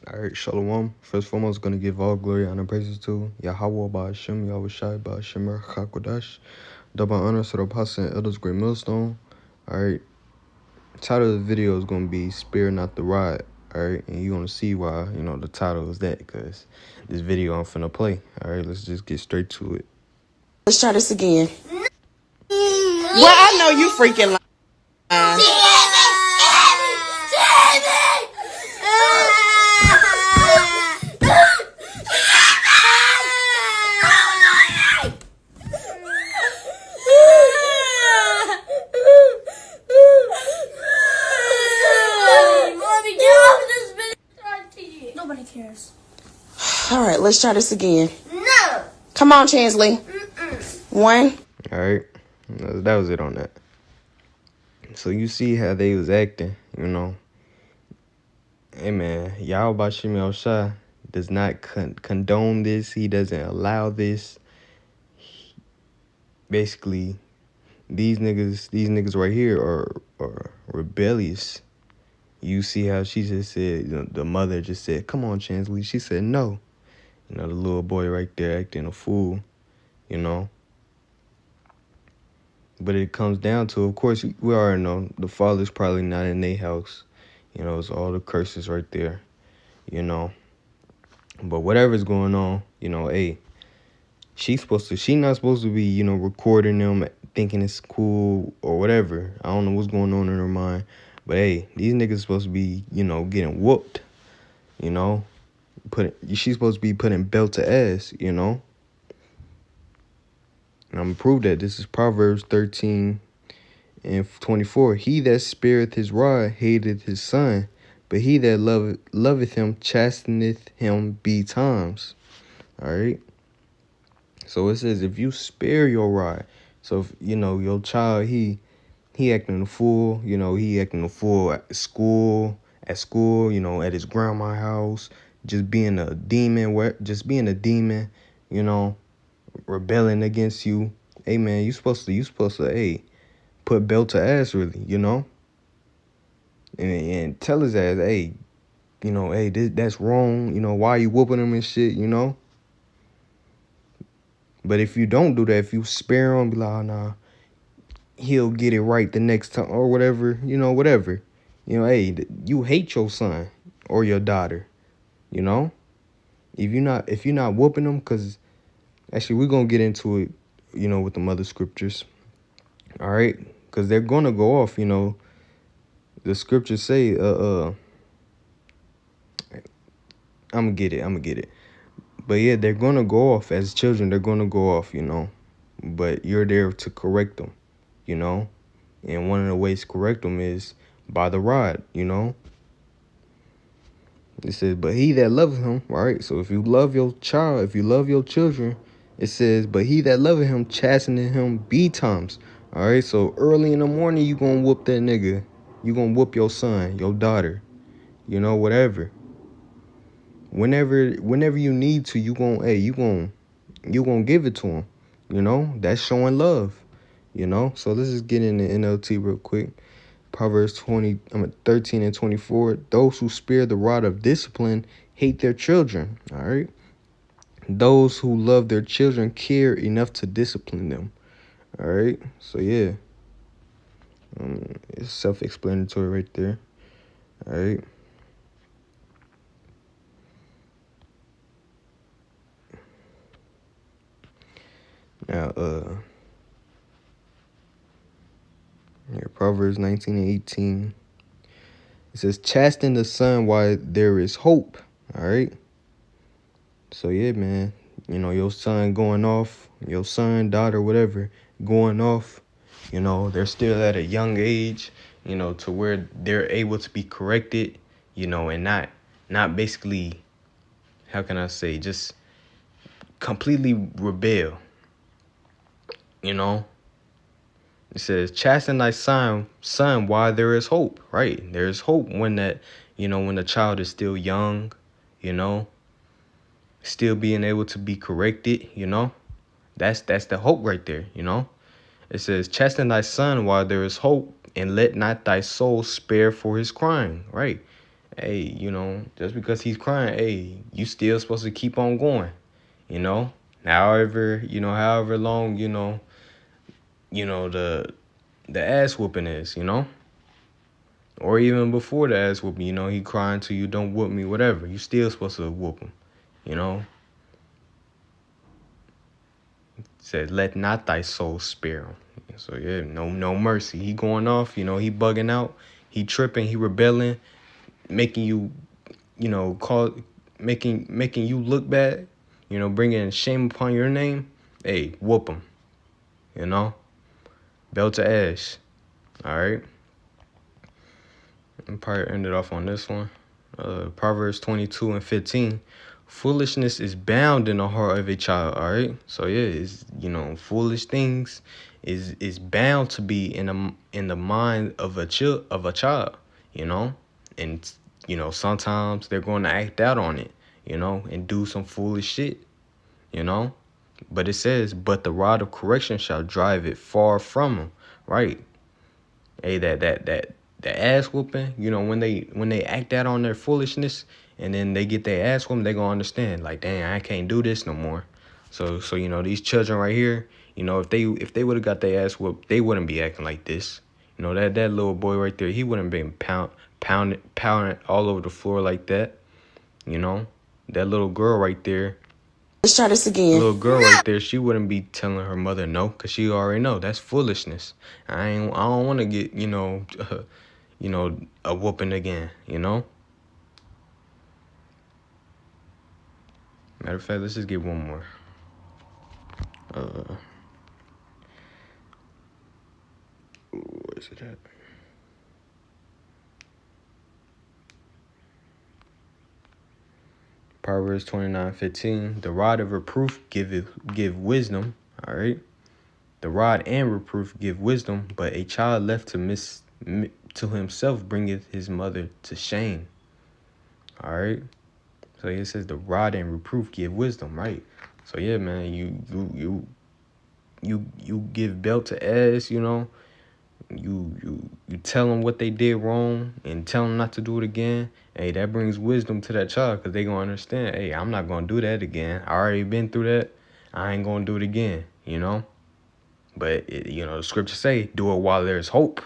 All right, Shalom. First and foremost, going to give all glory, honor, praises to Yahweh, Ba'ashem, Yahweh Shai, Ba'ashem, Chakodash. Double honor to the apostle and elders, great millstone. All right, title of the video is going to be Spare Not the Rod. All right, and you're going to see why, the title is that, because this video I'm finna play. All right, let's just get straight to it. Let's try this again. Well, I know you freaking lying. Nobody cares. All right, let's try this again. No. Come on, Chansley. 1. All right, that was it on that. So you see how they was acting, Hey, man, Yahweh Ba'ashem Yahweh Shai does not condone this. He doesn't allow this. Basically, these niggas right here are rebellious. You see how she just said, the mother just said, "Come on, Chansley." She said no. The little boy right there acting a fool, But it comes down to, of course, we already know the father's probably not in their house. It's all the curses right there, But whatever's going on, hey, she not supposed to be, recording them, thinking it's cool or whatever. I don't know what's going on in her mind. But hey, these niggas supposed to be, getting whooped, She's supposed to be putting belt to ass, And I'm gonna prove that. This is Proverbs 13:24. He that spareth his rod hateth his son, but he that loveth him chasteneth him betimes. All right. So it says, if you spare your rod, so if, your child, he acting a fool, he acting a fool at school, at his grandma's house, just being a demon, rebelling against you. Hey, man, you supposed to, hey, put belt to ass, really, and tell his ass, hey, hey, that's wrong, why are you whooping him and shit, But if you don't do that, if you spare him, be like, oh, nah, he'll get it right the next time or whatever, whatever. Hey, you hate your son or your daughter, If you're not whooping them, because actually we're going to get into it, with the mother scriptures. All right? Because they're going to go off, The scriptures say, I'm going to get it. But yeah, they're going to go off as children. They're going to go off, But you're there to correct them, And one of the ways to correct them is by the rod, It says, but he that loveth him, right? So if you love your child, if you love your children, it says, but he that loveth him chasteneth him betimes. All right, so early in the morning, you going to whoop that nigga. You going to whoop your son, your daughter, whatever. Whenever you need to, you going to give it to him. That's showing love, So let's just get into NLT real quick. Proverbs 13:24. Those who spare the rod of discipline hate their children. All right. Those who love their children care enough to discipline them. All right. So yeah, it's self-explanatory right there. All right. Now, here, Proverbs 19:18. It says, chasten the son while there is hope. All right. So yeah, man, your son going off, your son, daughter, whatever, going off, they're still at a young age, to where they're able to be corrected, and not basically, how can I say, just completely rebel, It says, chasten thy son while there is hope, right? There's hope when when the child is still young, still being able to be corrected, That's the hope right there, It says, chasten thy son while there is hope, and let not thy soul spare for his crying, right? hey, you know, just because he's crying, hey, you still supposed to keep on going, you know. However long, the ass whooping is, you know. Or even before the ass whooping, you know, he crying to you, don't whoop me, whatever. You still supposed to whoop him, you know. Said, let not thy soul spare him. So yeah, no mercy. He going off, you know, he bugging out, he tripping, he rebelling, making you, making you look bad, you know, bringing shame upon your name. Hey, whoop him, you know, belt to ass. All right. And probably ended off on this one. Proverbs 22:15. Foolishness is bound in the heart of a child. All right. So yeah, it's, foolish things is bound to be in the mind of a child. You know, and sometimes they're going to act out on it. You know, and do some foolish shit. You know, but it says, but the rod of correction shall drive it far from him. Right. Hey, the ass whooping, you know, when they act out on their foolishness and then they get their ass whooping, they gonna understand, like, dang, I can't do this no more. So these children right here, you know, if they would have got their ass whooped, they wouldn't be acting like this. You know, that little boy right there, he wouldn't been pounding all over the floor like that. You know, that little girl right there, Let's try this again. little girl right there, she wouldn't be telling her mother no, cause she already know that's foolishness. I don't want to get a whooping again. You know. Matter of fact, let's just get one more. Where's it at? Proverbs 29:15. The rod of reproof give wisdom. All right. The rod and reproof give wisdom, but a child left to himself bringeth his mother to shame. All right. So it says the rod and reproof give wisdom, right? So yeah, man, you give belt to ass, you know. You tell them what they did wrong and tell them not to do it again. Hey, that brings wisdom to that child because they gonna understand. Hey, I'm not gonna do that again. I already been through that. I ain't gonna do it again. You know. But the scriptures say, do it while there's hope.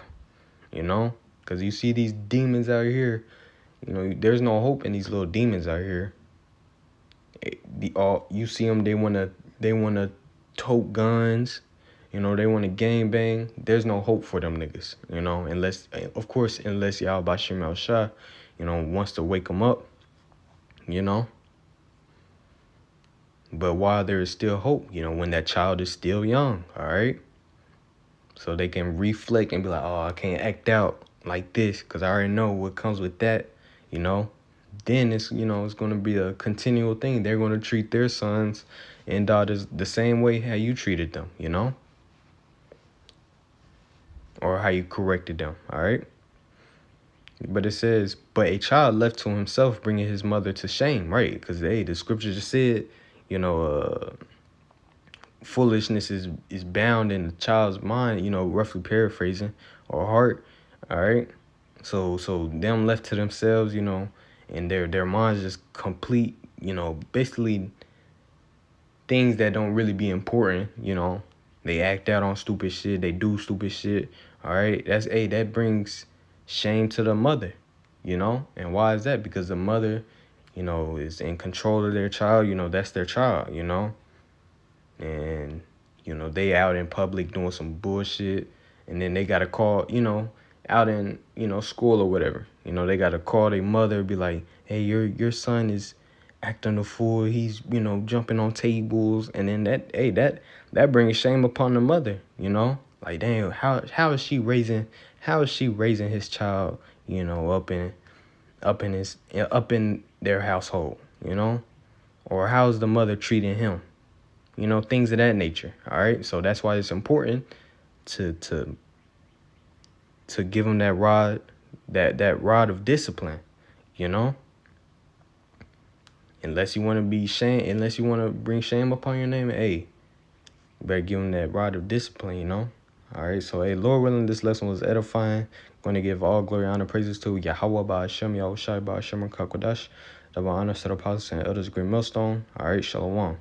You know, because you see these demons out here. You know, there's no hope in these little demons out here. You see them, they wanna tote guns. You know, they want to gang bang. There's no hope for them niggas, you know, unless y'all Bashim al-Shah, wants to wake them up, you know. But while there is still hope, when that child is still young, all right, so they can reflect and be like, oh, I can't act out like this because I already know what comes with that, you know. Then it's going to be a continual thing. They're going to treat their sons and daughters the same way how you treated them, you know. Or how you corrected them, all right? But it says, but a child left to himself bringing his mother to shame, right? Because, hey, the scripture just said, foolishness is bound in the child's mind, roughly paraphrasing, or heart, all right? So them left to themselves, and their minds just complete, basically things that don't really be important, They act out on stupid shit. They do stupid shit. All right. That brings shame to the mother, And why is that? Because the mother, is in control of their child. That's their child, And, they out in public doing some bullshit. And then they got to call, out in, school or whatever. They got to call their mother, be like, hey, your son is acting a fool. He's, jumping on tables. And then that brings shame upon the mother, Like, damn, how is she raising his child, up in their household, Or how's the mother treating him? Things of that nature. All right. So that's why it's important to give them that rod, that rod of discipline, Unless you want to bring shame upon your name, hey, you better give them that rod of discipline, All right, so hey, Lord willing, this lesson was edifying. Going to give all glory, honor, praises to Yahweh Ba'Hashem, Yahweh Shai Ba'Hashem, Kakodash. Double honor to the apostles and elders of Great Millstone. All right, shalom.